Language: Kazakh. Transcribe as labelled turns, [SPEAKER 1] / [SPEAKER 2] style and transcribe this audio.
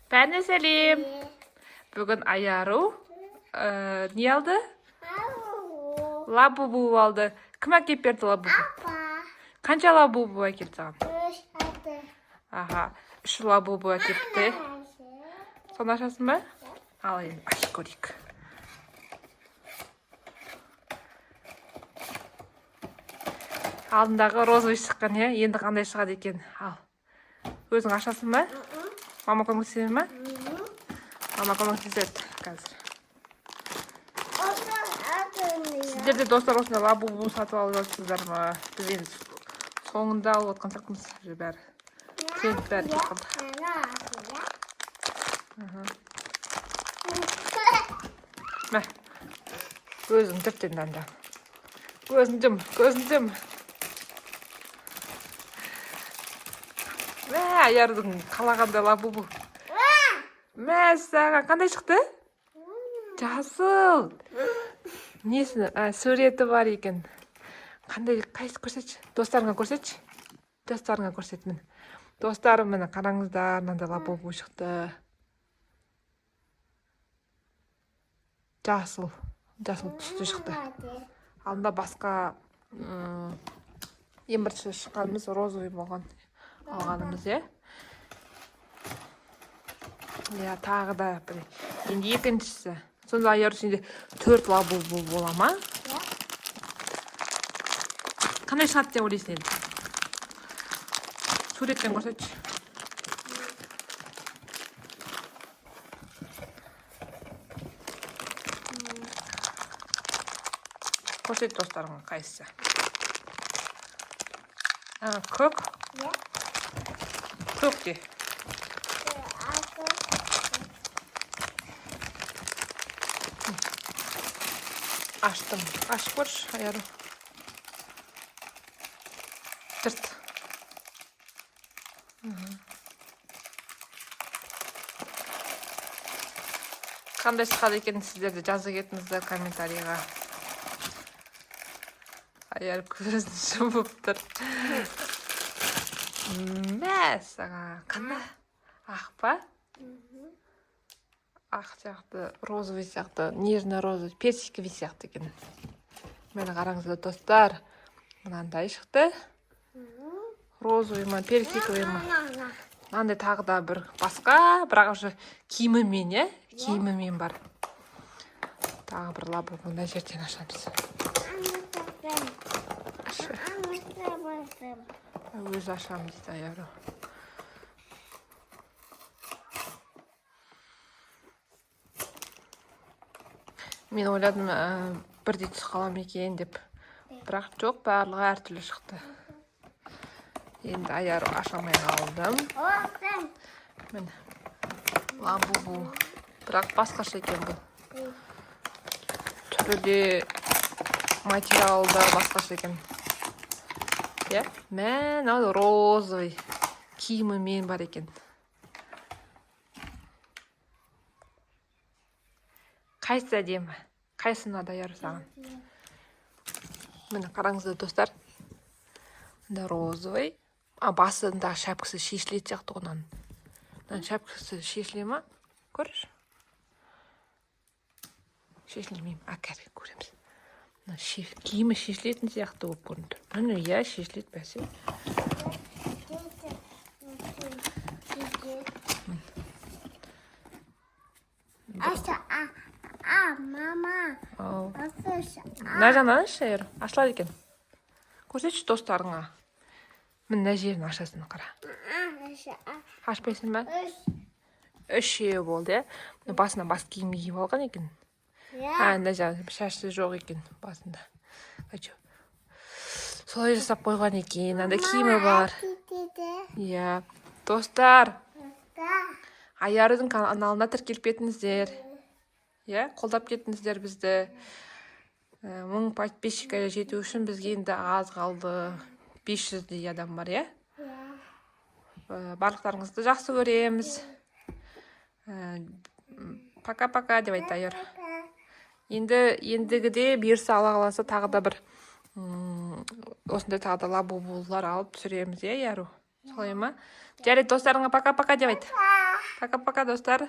[SPEAKER 1] Пәне сәлем. Бүгін Аяру не алды? Лабубу алды. Кім әкеп берді лабубу?
[SPEAKER 2] Апа.
[SPEAKER 1] Қанша лабубу әкелді саған?
[SPEAKER 2] 3
[SPEAKER 1] Аха, 3 лабубу әкепті. Соны ашасың ба? Ал енді ашып көрейік. Алдындағы розовый шыққан, енді қандай шығады екен? Ал. Өзің ашасың ба? Мама көмектеседі ме? Мама көмектеседі қазір. Сіздер де достар осында лабубу сатып алып жатсыздар ма? Біз енді соңында алып отқан сияқтымыз бәрі. Тренд бәрі кеп қалды. Мә, өзің тіптен данда. Көзін жым, көзін жым. Мә, Аярдың қалағанда лабубу. Мә, саған қандай шықты? Жасыл. Несін, суреті бар екен. Қандай, қайсы көрсетші? Достарыңа көрсетші? Достарыңа көрсет мені. Достарым мені қараңыздар, мынандай лабубу шықты. Жасыл түсті шықты. Алдында басқа ең бірінші шыққанымыз розовый болған. Алғанымыз, тағы да бір. Енді екіншісі. Сонда Аяр ішінде 4 лабубу бола ма? Қандай шығады деп ойлайсың енді? Суреттен көрсетші. Көрсет достарыңа қайсысы? Көк? Көк де. Аштым. Ашып көрші, Аяру. Жырт. Қандай шығады екен сіздерді жазып кетіңіздер комментарийға. Аяр көзін жұмып тұр. Мә, саған. Қандай? Ақ па? Ақ сияқты, розовый сияқты, нежно розовый, персиковый сияқты екен. Мені қараңыздар достар. Мынандай шықты. Розовый ма, персиковый ма. Мынандай тағы да бір басқа, бірақ уже киімімен, киімімен бар. Тағы бір лабубу мына жерден ашамыз. Өзі ашамыз дейді Аяру. Мен ойладым, бірдей түс қалам екен деп. Бірақ жоқ, барлығы әртүрлі шықты. Енді Аяру ашамай қалдым. Міне, лабубу. Бірақ басқаша екен бұл. Түрі де материалда басқаша екен. Мә, мынау розовый киімімен бар екен. Қайсы әдемі? Қайсы ұнады Аяру саған? Міне қараңыздар достар. Мында розовый. Басында шапкасы шешіледі сияқты онан. Шапкасы шешіле ма? Көріш? Шешілмейм. Кәдімгі көреміз. Киімі шешілетін сияқты болып көрінді. Міне, шешіледі бәсе.
[SPEAKER 2] Мама.
[SPEAKER 1] Мына жағынан ашшы, ашылады екен. Көрсетші достарыңа. Мына жерін ашасын қара. Ашпайсың ба? 3 болды, басына бас киім киіп алған екен. Мына жағын шашы жоқ екен басында. Солай жасап қойған екен. Анда киімі бар. Достар, Аярудың каналына тіркеліп кетіңіздер. Қолдап кетіңіздер бізді. 1000 подписчикке жету үшін бізге енді аз қалды. 500 адам бар, Барлықтарыңызды жақсы көреміз. Пока-пока деп айтты Аяр. Ендігіде бұйырса Алла қаласа тағы да бір осындай тағы да лабубулар алып түсіреміз, Аяру. Солай ма? Жарайды, достарыңа пока-пока деп айт. Пока-пока, достар.